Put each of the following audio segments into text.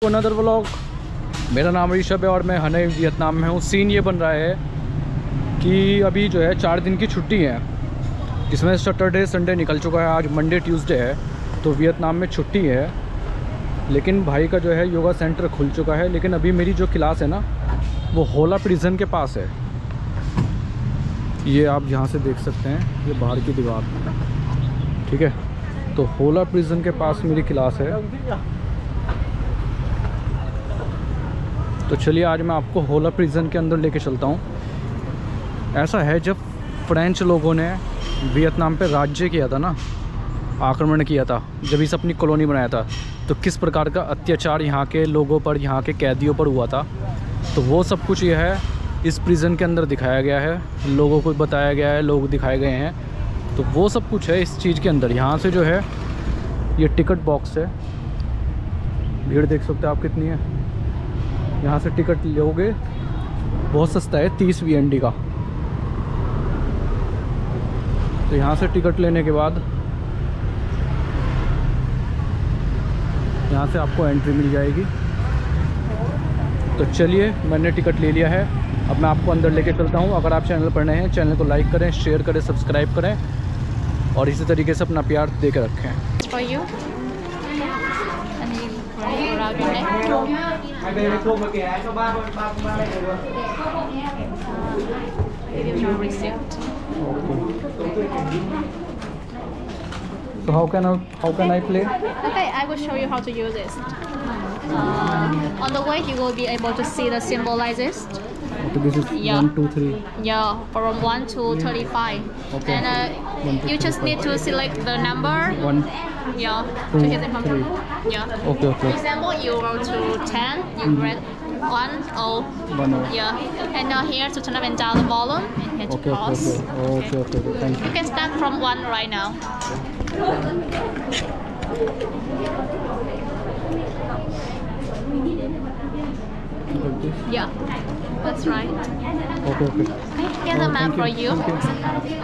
Another vlog. मेरा नाम ऋषभ है और मैं हनोई वियतनाम में हूँ। सीन ये बन रहा है कि अभी जो है 4 दिन की छुट्टी है, जिसमें सैटरडे संडे निकल चुका है। आज मंडे ट्यूसडे है, तो वियतनाम में छुट्टी है। लेकिन भाई का जो है योगा सेंटर खुल चुका है। लेकिन अभी मेरी जो क्लास है ना, वो होला प्रिजन के पास है। ये आप यहाँ से देख सकते हैं, ये बाहर की दीवार, ठीक है। तो होला प्रिजन के पास मेरी क्लास है। तो चलिए आज मैं आपको होला प्रिजन के अंदर लेके चलता हूँ। ऐसा है, जब फ्रेंच लोगों ने वियतनाम पे राज्य किया था ना, आक्रमण किया था, जब इसे अपनी कॉलोनी बनाया था, तो किस प्रकार का अत्याचार यहाँ के लोगों पर, यहाँ के कैदियों पर हुआ था, तो वो सब कुछ यह है इस प्रिजन के अंदर दिखाया गया है। लोगों को बताया गया है, लोग दिखाए गए हैं, तो वो सब कुछ है इस चीज़ के अंदर। यहाँ से जो है ये टिकट बॉक्स है, भीड़ देख सकते हैं आप कितनी है। यहाँ से टिकट लोगे, बहुत सस्ता है, 30 VND का। तो यहाँ से टिकट लेने के बाद यहाँ से आपको एंट्री मिल जाएगी। तो चलिए, मैंने टिकट ले लिया है, अब मैं आपको अंदर लेके चलता हूँ। अगर आप चैनल पर नए हैं, चैनल को लाइक करें, शेयर करें, सब्सक्राइब करें और इसी तरीके से अपना प्यार दे के रखें। So how can I play? Okay, I will show you how to use it. On the way, you will be able to see the symbolizes. So this is Yeah. 1, 2, 3. Yeah, from 1 to 35. Okay. And 1, 2, you just 3, need to select the number. 1. Yeah, 2, to hit it from 3. Yeah. Okay. For example, you go to 10, you press 1, 0. 1. Yeah. And now here to turn up and down the volume and hit Okay. pause. Okay. Thank you. You can start from 1 right now. Like this. Yeah, that's right. Okay. Okay, here's a map Thank for you. Thank you.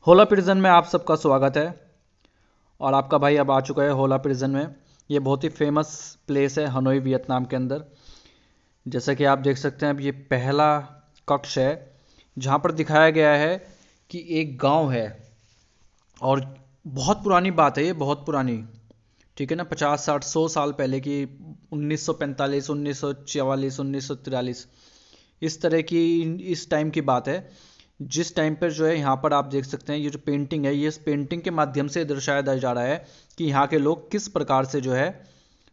होला prison में आप सबका स्वागत है। और आपका भाई अब आ चुका है होला प्रिजन में। ये बहुत ही फेमस प्लेस है हनोई वियतनाम के अंदर। जैसा कि आप देख सकते हैं, अब ये पहला कक्ष है जहाँ पर दिखाया गया है कि एक गांव है, और बहुत पुरानी बात है ये, बहुत पुरानी, ठीक है ना, 50, 60, 100 साल पहले की, 1945, 1944, 1943, इस तरह की, इस टाइम की बात है। जिस टाइम पर जो है यहाँ पर आप देख सकते हैं, ये जो पेंटिंग है, ये इस पेंटिंग के माध्यम से दर्शाया जा रहा है कि यहाँ के लोग किस प्रकार से जो है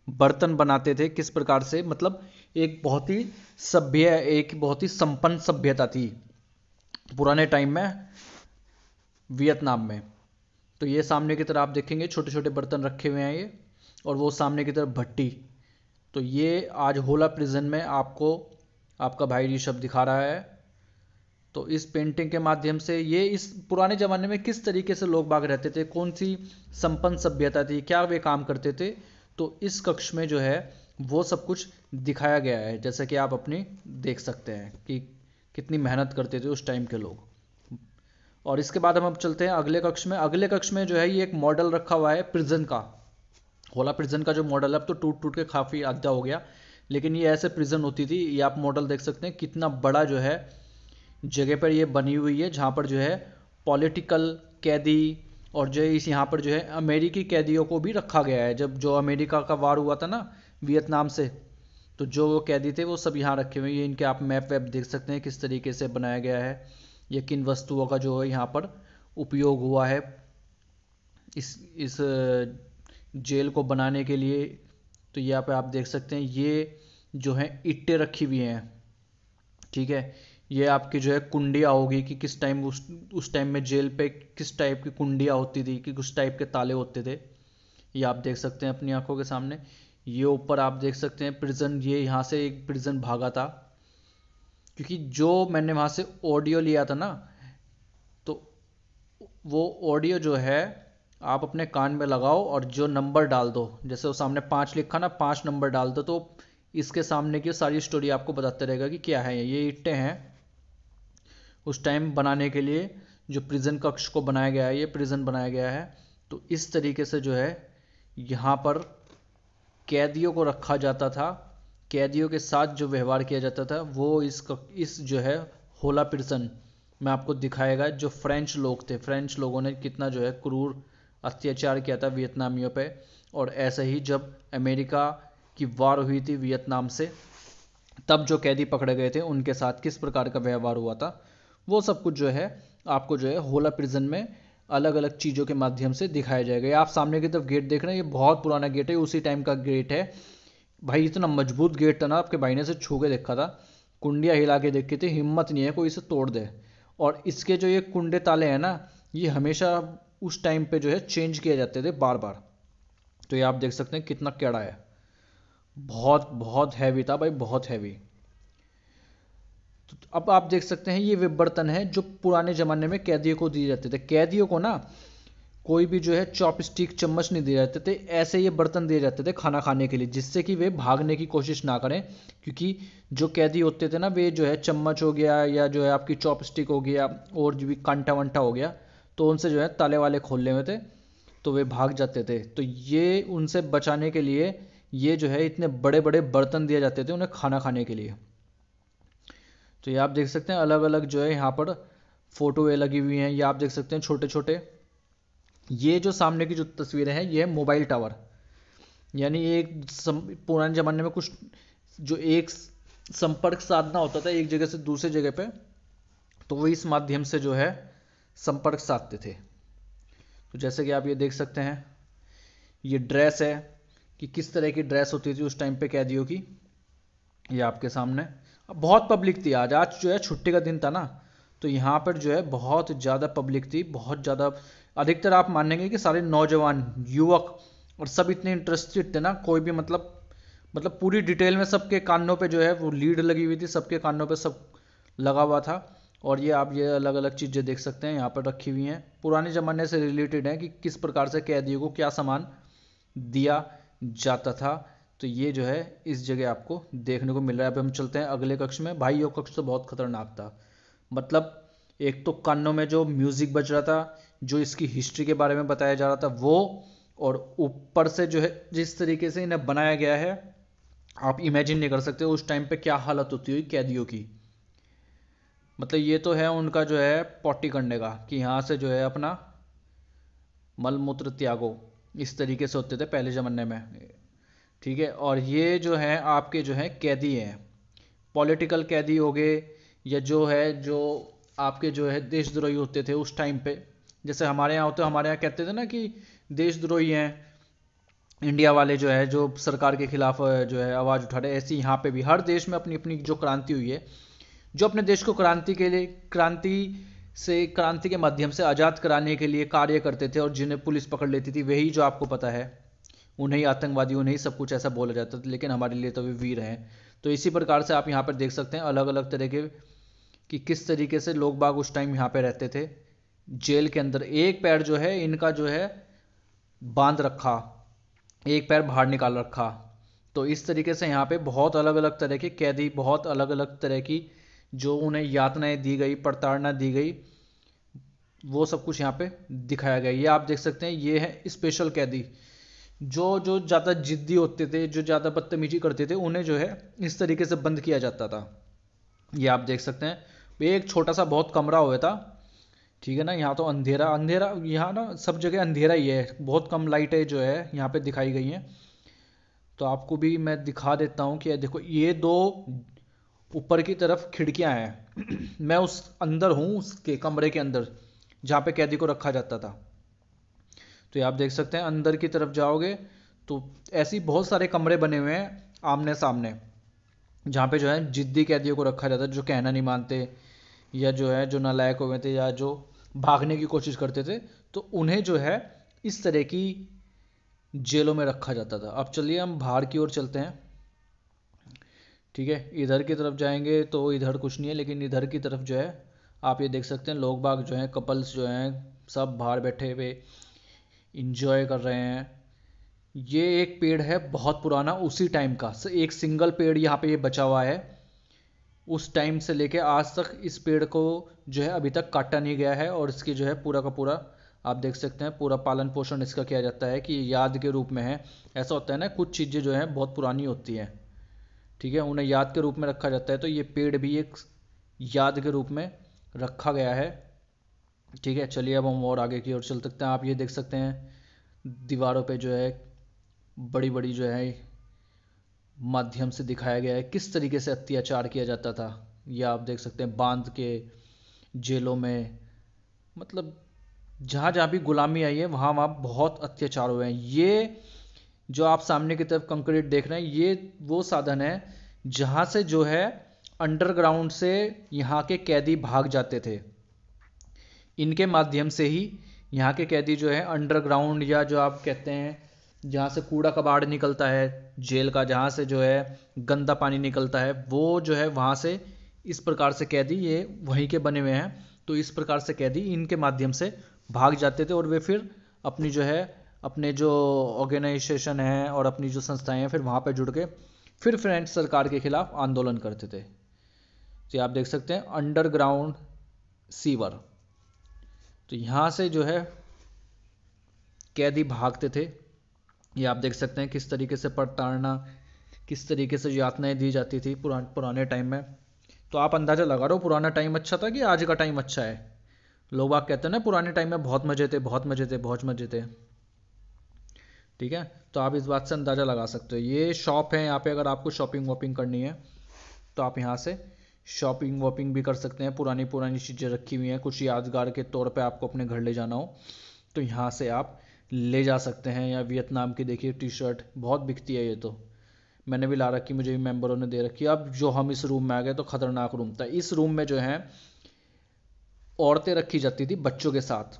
बर्तन बनाते थे, किस प्रकार से, मतलब एक बहुत ही सभ्य, एक बहुत ही संपन्न सभ्यता थी पुराने टाइम में वियतनाम में। तो ये सामने की तरफ आप देखेंगे छोटे छोटे बर्तन रखे हुए हैं ये, और वो सामने की तरफ भट्टी। तो ये आज होला प्रिजन में आपको आपका भाई ऋषभ दिखा रहा है। तो इस पेंटिंग के माध्यम से ये इस पुराने ज़माने में किस तरीके से लोग बाग रहते थे, कौन सी संपन्न सभ्यता थी, क्या वे काम करते थे, तो इस कक्ष में जो है वो सब कुछ दिखाया गया है। जैसे कि आप अपनी देख सकते हैं कि कितनी मेहनत करते थे उस टाइम के लोग। और इसके बाद हम अब चलते हैं अगले कक्ष में। अगले कक्ष में जो है ये एक मॉडल रखा हुआ है प्रिजन का। होला प्रिजन का जो मॉडल है, अब तो टूट टूट के काफ़ी आधा हो गया, लेकिन ये ऐसे प्रिजन होती थी। ये आप मॉडल देख सकते हैं कितना बड़ा जो है जगह पर ये बनी हुई है, जहाँ पर जो है पॉलिटिकल कैदी और जो इस यहाँ पर जो है अमेरिकी कैदियों को भी रखा गया है। जब जो अमेरिका का वार हुआ था ना वियतनाम से, तो जो वो कैदी थे वो सब यहाँ रखे हुए हैं। ये इनके आप मैप वैप देख सकते हैं किस तरीके से बनाया गया है, ये किन वस्तुओं का जो है यहाँ पर उपयोग हुआ है इस जेल को बनाने के लिए। तो यहाँ पे आप देख सकते हैं ये जो है ईंटें रखी हुई हैं, ठीक है। ये आपकी जो है कुंडियाँ होगी कि किस टाइम उस टाइम में जेल पे किस टाइप की कुंडियाँ होती थी, कि किस टाइप के ताले होते थे, ये आप देख सकते हैं अपनी आंखों के सामने। ये ऊपर आप देख सकते हैं प्रिजन, ये यहाँ से एक प्रिजन भागा था, क्योंकि जो मैंने वहाँ से ऑडियो लिया था ना, तो वो ऑडियो जो है आप अपने कान में लगाओ और जो नंबर डाल दो, जैसे वो सामने 5 लिखा ना, 5 नंबर डाल दो, तो इसके सामने की सारी स्टोरी आपको बताते रहेगा कि क्या है। ये ईंटें हैं उस टाइम बनाने के लिए, जो प्रिजन कक्ष को बनाया गया है, ये प्रिजन बनाया गया है। तो इस तरीके से जो है यहाँ पर कैदियों को रखा जाता था, कैदियों के साथ जो व्यवहार किया जाता था वो इस जो है होला प्रिजन में आपको दिखाएगा। जो फ्रेंच लोग थे, फ्रेंच लोगों ने कितना जो है क्रूर अत्याचार किया था वियतनामियों पे, और ऐसे ही जब अमेरिका की वार हुई थी वियतनाम से, तब जो कैदी पकड़े गए थे उनके साथ किस प्रकार का व्यवहार हुआ था, वो सब कुछ जो है आपको जो है होला प्रिजन में अलग अलग चीज़ों के माध्यम से दिखाया जाएगा। ये आप सामने की तरफ गेट देख रहे हैं, ये बहुत पुराना गेट है, उसी टाइम का गेट है भाई। इतना मजबूत गेट था ना, आपके भाई ने से छू के देखा था, कुंडियाँ हिला के देखी थी, हिम्मत नहीं है कोई इसे तोड़ दे। और इसके जो ये कुंडे ताले हैं ना, ये हमेशा उस टाइम पे जो है चेंज किए जाते थे बार बार। तो ये आप देख सकते हैं कितना कड़ा है, बहुत बहुत हैवी था भाई, बहुत हैवी। तो अब आप देख सकते हैं ये वे बर्तन हैं जो पुराने ज़माने में कैदियों को दिए जाते थे। कैदियों को ना कोई भी जो है चॉपस्टिक चम्मच नहीं दिए जाते थे, ऐसे ये बर्तन दिए जाते थे खाना खाने के लिए, जिससे कि वे भागने की कोशिश ना करें। क्योंकि जो कैदी होते थे ना, वे जो है चम्मच हो गया या जो है आपकी चॉपस्टिक हो गया और जो भी कांटा वंटा हो गया, तो उनसे जो है ताले वाले खोलने में थे, तो वे भाग जाते थे। तो ये उनसे बचाने के लिए ये जो है इतने बड़े बड़े बर्तन दिए जाते थे उन्हें खाना खाने के लिए। तो ये आप देख सकते हैं अलग अलग जो है यहाँ पर फोटो लगी हुई हैं, ये आप देख सकते हैं छोटे छोटे। ये जो सामने की जो तस्वीरें हैं ये है मोबाइल टावर, यानी एक पुराने ज़माने में कुछ जो एक संपर्क साधना होता था एक जगह से दूसरी जगह पे, तो वो इस माध्यम से जो है संपर्क साधते थे। तो जैसे कि आप ये देख सकते हैं, ये ड्रेस है कि किस तरह की ड्रेस होती थी उस टाइम पे कैदियों की, ये आपके सामने। अब बहुत पब्लिक थी, आज जो है छुट्टी का दिन था ना, तो यहाँ पर जो है बहुत ज़्यादा पब्लिक थी, बहुत ज़्यादा। अधिकतर आप मानेंगे कि सारे नौजवान युवक और सब इतने इंटरेस्टेड थे ना, कोई भी मतलब पूरी डिटेल में सबके कानों पे जो है वो लीड लगी हुई थी, सबके कानों पे सब लगा हुआ था। और ये आप ये अलग अलग चीज़ें देख सकते हैं यहाँ पर रखी हुई हैं, पुराने ज़माने से रिलेटेड हैं कि किस प्रकार से कैदियों को क्या सामान दिया जाता था। तो ये जो है इस जगह आपको देखने को मिल रहा है। अब हम चलते हैं अगले कक्ष में। भाई ये कक्ष तो बहुत खतरनाक था, मतलब एक तो कानों में जो म्यूजिक बज रहा था, जो इसकी हिस्ट्री के बारे में बताया जा रहा था वो, और ऊपर से जो है जिस तरीके से इन्हें बनाया गया है, आप इमेजिन नहीं कर सकते उस टाइम पे क्या हालत होती हुई कैदियों की। मतलब ये तो है उनका जो है पॉटी करने का, कि यहाँ से जो है अपना मल मूत्र त्यागो, इस तरीके से होते थे पहले ज़माने में, ठीक है। और ये जो है आपके जो है कैदी हैं, पॉलिटिकल कैदी हो गए, या जो है जो आपके जो है देशद्रोही होते थे उस टाइम पे, जैसे हमारे यहाँ होते, हमारे यहाँ कहते थे ना कि देशद्रोही हैं इंडिया वाले, जो है जो सरकार के खिलाफ जो है आवाज़ उठा रहे। ऐसी यहाँ पे भी हर देश में अपनी अपनी जो क्रांति हुई है, जो अपने देश को क्रांति के माध्यम से आज़ाद कराने के लिए कार्य करते थे, और जिन्हें पुलिस पकड़ लेती थी वही जो आपको पता है उन्हें ही आतंकवादी, उन्हें ही सब कुछ ऐसा बोला जाता था, लेकिन हमारे लिए तो वे वीर हैं। तो इसी प्रकार से आप यहाँ पर देख सकते हैं अलग अलग तरह के कि किस तरीके से लोग बाग उस टाइम यहाँ पे रहते थे जेल के अंदर। एक पैर जो है इनका जो है बांध रखा, एक पैर बाहर निकाल रखा। तो इस तरीके से यहाँ पे बहुत अलग अलग तरह के कैदी, बहुत अलग अलग तरह की जो उन्हें यातनाएं दी गई, प्रताड़ना दी गई, वो सब कुछ यहाँ पे दिखाया गया। ये आप देख सकते हैं, ये है स्पेशल कैदी, जो ज़्यादा जिद्दी होते थे, जो ज़्यादा बदतमीजी करते थे, उन्हें जो है इस तरीके से बंद किया जाता था। ये आप देख सकते हैं, एक छोटा सा बहुत कमरा हुआ था, ठीक है ना। यहाँ तो अंधेरा अंधेरा, यहाँ ना सब जगह अंधेरा ही है, बहुत कम लाइटें जो है यहाँ पे दिखाई गई हैं। तो आपको भी मैं दिखा देता हूँ कि देखो ये दो ऊपर की तरफ खिड़कियां हैं मैं उस अंदर हूँ उसके कमरे के अंदर जहाँ पे कैदी को रखा जाता था। तो ये आप देख सकते हैं अंदर की तरफ जाओगे तो ऐसी बहुत सारे कमरे बने हुए हैं आमने सामने, जहाँ पे जो है जिद्दी कैदियों को रखा जाता है जो कहना नहीं मानते या जो है जो नालायक हुए थे या जो भागने की कोशिश करते थे, तो उन्हें जो है इस तरह की जेलों में रखा जाता था। अब चलिए हम बाहर की ओर चलते हैं। ठीक है, इधर की तरफ जाएंगे तो इधर कुछ नहीं है, लेकिन इधर की तरफ जो है आप ये देख सकते हैं लोग बाग जो हैं, कपल्स जो हैं, सब बाहर बैठे हुए इंजॉय कर रहे हैं। ये एक पेड़ है बहुत पुराना उसी टाइम का, एक सिंगल पेड़ यहाँ पे ये बचा हुआ है। उस टाइम से लेके आज तक इस पेड़ को जो है अभी तक काटा नहीं गया है और इसकी जो है पूरा का पूरा आप देख सकते हैं पूरा पालन पोषण इसका किया जाता है कि याद के रूप में है। ऐसा होता है ना, कुछ चीज़ें जो हैं बहुत पुरानी होती हैं, ठीक है, उन्हें याद के रूप में रखा जाता है, तो ये पेड़ भी एक याद के रूप में रखा गया है। ठीक है, चलिए अब हम और आगे की ओर चल सकते हैं। आप ये देख सकते हैं दीवारों पे जो है बड़ी बड़ी जो है माध्यम से दिखाया गया है किस तरीके से अत्याचार किया जाता था। या आप देख सकते हैं बांध के जेलों में, मतलब जहाँ जहाँ भी गुलामी आई है वहाँ वहाँ बहुत अत्याचार हुए हैं। ये जो आप सामने की तरफ कंक्रीट देख रहे हैं ये वो साधन है जहाँ से जो है अंडरग्राउंड से यहाँ के कैदी भाग जाते थे। इनके माध्यम से ही यहाँ के कैदी जो है अंडरग्राउंड या जो आप कहते हैं जहाँ से कूड़ा कबाड़ निकलता है जेल का, जहाँ से जो है गंदा पानी निकलता है, वो जो है वहाँ से इस प्रकार से कैदी ये वहीं के बने हुए हैं, तो इस प्रकार से कैदी इनके माध्यम से भाग जाते थे और वे फिर अपनी जो है अपने जो ऑर्गेनाइजेशन है और अपनी जो संस्थाएं हैं फिर वहाँ पर जुड़ के फिर फ्रेंच सरकार के खिलाफ आंदोलन करते थे। तो आप देख सकते हैं अंडरग्राउंड सीवर, तो यहाँ से जो है कैदी भागते थे। ये आप देख सकते हैं किस तरीके से प्रताड़ना, किस तरीके से यातनाएं दी जाती थी पुराने टाइम में। तो आप अंदाज़ा लगा रहे हो पुराना टाइम अच्छा था कि आज का टाइम अच्छा है। लोग आप कहते हैं ना पुराने टाइम में बहुत मज़े थे, बहुत मज़े थे, बहुत मज़े थे। ठीक है, तो आप इस बात से अंदाज़ा लगा सकते हो। ये शॉप है, यहाँ पे अगर आपको शॉपिंग वॉपिंग करनी है तो आप यहाँ से शॉपिंग वॉपिंग भी कर सकते हैं। पुरानी पुरानी चीज़ें रखी हुई हैं, कुछ यादगार के तौर पे आपको अपने घर ले जाना हो तो यहाँ से आप ले जा सकते हैं। या वियतनाम की देखिए टी शर्ट बहुत बिकती है, ये तो मैंने भी ला रखी, मुझे भी मेंबरों ने दे रखी है। अब जो हम इस रूम में आ गए तो ख़तरनाक रूम था। इस रूम में जो है औरतें रखी जाती थी बच्चों के साथ।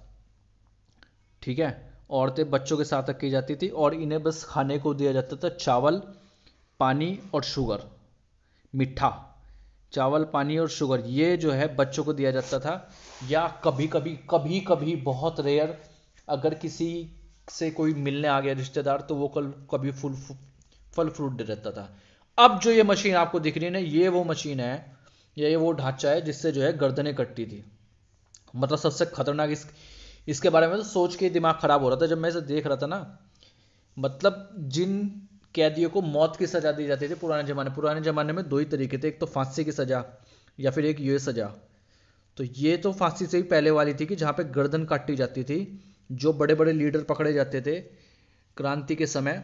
ठीक है, औरतें बच्चों के साथ रखी जाती थी और इन्हें बस खाने को दिया जाता था चावल, पानी और शुगर, मीठा, चावल, पानी और शुगर, ये जो है बच्चों को दिया जाता था। या कभी कभी बहुत रेयर अगर किसी से कोई मिलने आ गया रिश्तेदार तो वो कभी फल फ्रूट दे देता था। अब जो ये मशीन आपको दिख रही है ना, ये वो मशीन है या ये वो ढांचा है जिससे जो है गर्दनें कटती थी। मतलब सबसे खतरनाक इसके बारे में तो सोच के दिमाग खराब हो रहा था जब मैं इसे देख रहा था ना। मतलब जिन कैदियों को मौत की सजा दी जाती थी पुराने ज़माने में दो ही तरीके थे, एक तो फांसी की सजा या फिर एक ये सजा। तो ये तो फांसी से ही पहले वाली थी कि जहाँ पे गर्दन काटी जाती थी। जो बड़े बड़े लीडर पकड़े जाते थे क्रांति के समय,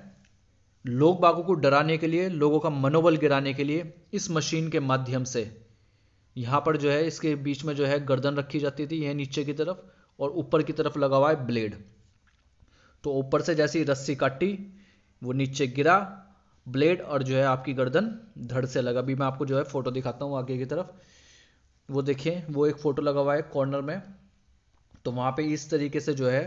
लोग बागों को डराने के लिए, लोगों का मनोबल गिराने के लिए इस मशीन के माध्यम से यहाँ पर जो है इसके बीच में जो है गर्दन रखी जाती थी, यह नीचे की तरफ, और ऊपर की तरफ लगा हुआ है ब्लेड। तो ऊपर से जैसी रस्सी काटी वो नीचे गिरा ब्लेड और जो है आपकी गर्दन धड़ से लगा। अभी मैं आपको जो है फोटो दिखाता हूँ आगे की तरफ, वो देखिए वो एक फोटो लगा हुआ है कॉर्नर में। तो वहाँ पे इस तरीके से जो है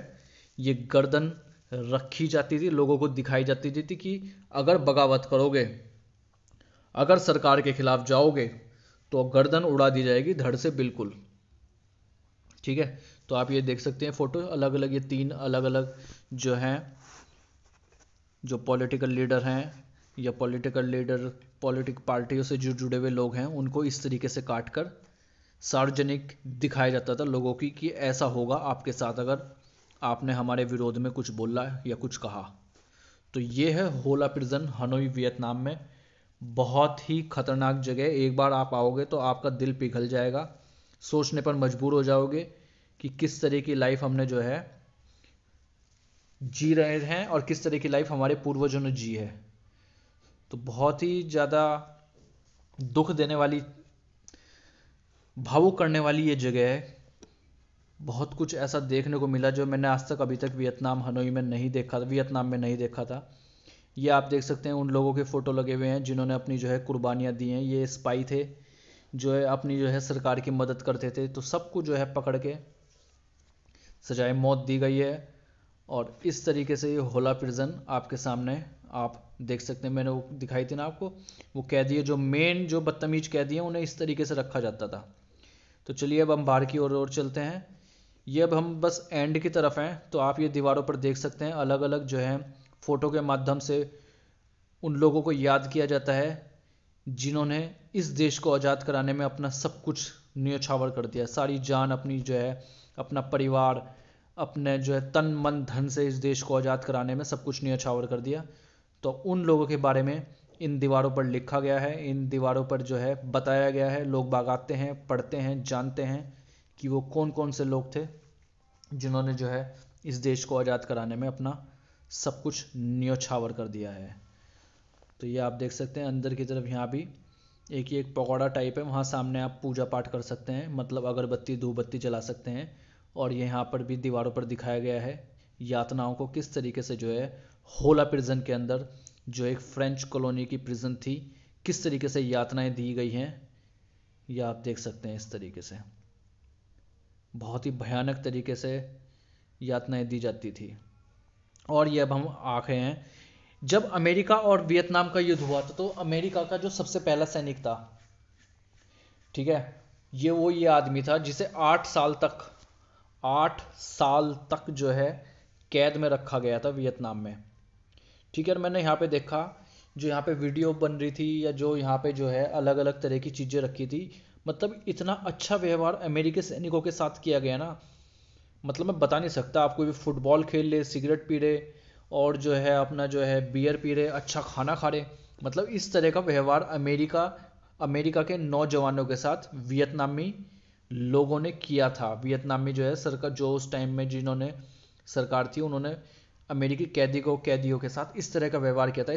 ये गर्दन रखी जाती थी, लोगों को दिखाई जाती थी कि अगर बगावत करोगे, अगर सरकार के खिलाफ जाओगे तो गर्दन उड़ा दी जाएगी धड़ से, बिल्कुल। ठीक है, तो आप ये देख सकते हैं फोटो अलग अलग, ये तीन अलग अलग जो हैं जो पॉलिटिकल लीडर हैं या पॉलिटिक पार्टियों से जो जुड़े हुए लोग हैं उनको इस तरीके से काट कर सार्वजनिक दिखाया जाता था लोगों की कि ऐसा होगा आपके साथ अगर आपने हमारे विरोध में कुछ बोला या कुछ कहा। तो ये है हो ला प्रिजन हनोई वियतनाम में। बहुत ही खतरनाक जगह, एक बार आप आओगे तो आपका दिल पिघल जाएगा, सोचने पर मजबूर हो जाओगे कि किस तरह की लाइफ हमने जो है जी रहे हैं और किस तरह की लाइफ हमारे पूर्वजों ने जी है। तो बहुत ही ज़्यादा दुख देने वाली, भावुक करने वाली ये जगह है। बहुत कुछ ऐसा देखने को मिला जो मैंने आज तक अभी तक वियतनाम हनोई में नहीं देखा था, वियतनाम में नहीं देखा था। ये आप देख सकते हैं उन लोगों के फ़ोटो लगे हुए हैं जिन्होंने अपनी जो है कुर्बानियाँ दी हैं। ये स्पाई थे जो है अपनी जो है सरकार की मदद करते थे, तो सबको जो है पकड़ के सजाए मौत दी गई है। और इस तरीके से ये होला प्रिजन आपके सामने आप देख सकते हैं। मैंने वो दिखाई थी ना आपको, वो कैदी है जो मेन जो बदतमीज कैदी हैं उन्हें इस तरीके से रखा जाता था। तो चलिए अब हम बाहर की ओर चलते हैं। ये अब हम बस एंड की तरफ हैं, तो आप ये दीवारों पर देख सकते हैं अलग अलग जो है फ़ोटो के माध्यम से उन लोगों को याद किया जाता है जिन्होंने इस देश को आज़ाद कराने में अपना सब कुछ न्योछावर कर दिया, सारी जान अपनी जो है, अपना परिवार, अपने जो है तन मन धन से इस देश को आज़ाद कराने में सब कुछ न्योछावर कर दिया। तो उन लोगों के बारे में इन दीवारों पर लिखा गया है, इन दीवारों पर जो है बताया गया है। लोग बाग आते हैं, पढ़ते हैं, जानते हैं कि वो कौन कौन से लोग थे जिन्होंने जो है इस देश को आज़ाद कराने में अपना सब कुछ न्योछावर कर दिया है। तो ये आप देख सकते हैं अंदर की तरफ, यहाँ भी एक ही एक पकौड़ा टाइप है, वहाँ सामने आप पूजा पाठ कर सकते हैं, मतलब अगरबत्ती धूपबत्ती जला सकते हैं। और ये यहाँ पर भी दीवारों पर दिखाया गया है यातनाओं को किस तरीके से जो है होला प्रिजन के अंदर, जो एक फ्रेंच कॉलोनी की प्रिजन थी, किस तरीके से यातनाएं दी गई हैं। ये आप देख सकते हैं इस तरीके से बहुत ही भयानक तरीके से यातनाएं दी जाती थी। और ये अब हम आ गए हैं जब अमेरिका और वियतनाम का युद्ध हुआ था, तो अमेरिका का जो सबसे पहला सैनिक था, ठीक है, ये आदमी था जिसे 8 साल तक जो है कैद में रखा गया था वियतनाम में। ठीक है, और मैंने यहाँ पे देखा जो यहाँ पे वीडियो बन रही थी या जो यहाँ पे जो है अलग अलग तरह की चीज़ें रखी थी, मतलब इतना अच्छा व्यवहार अमेरिकी सैनिकों के साथ किया गया ना, मतलब मैं बता नहीं सकता। आप कोई भी फुटबॉल खेल ले, सिगरेट पी रहे और जो है अपना जो है बियर पी रहे, अच्छा खाना खा रहे, मतलब इस तरह का व्यवहार अमेरिका के नौजवानों के साथ वियतनामी लोगों ने किया था। वियतनामी जो है सरकार, जो उस टाइम में जिन्होंने सरकार थी, उन्होंने अमेरिकी कैदियों के साथ इस तरह का व्यवहार किया था।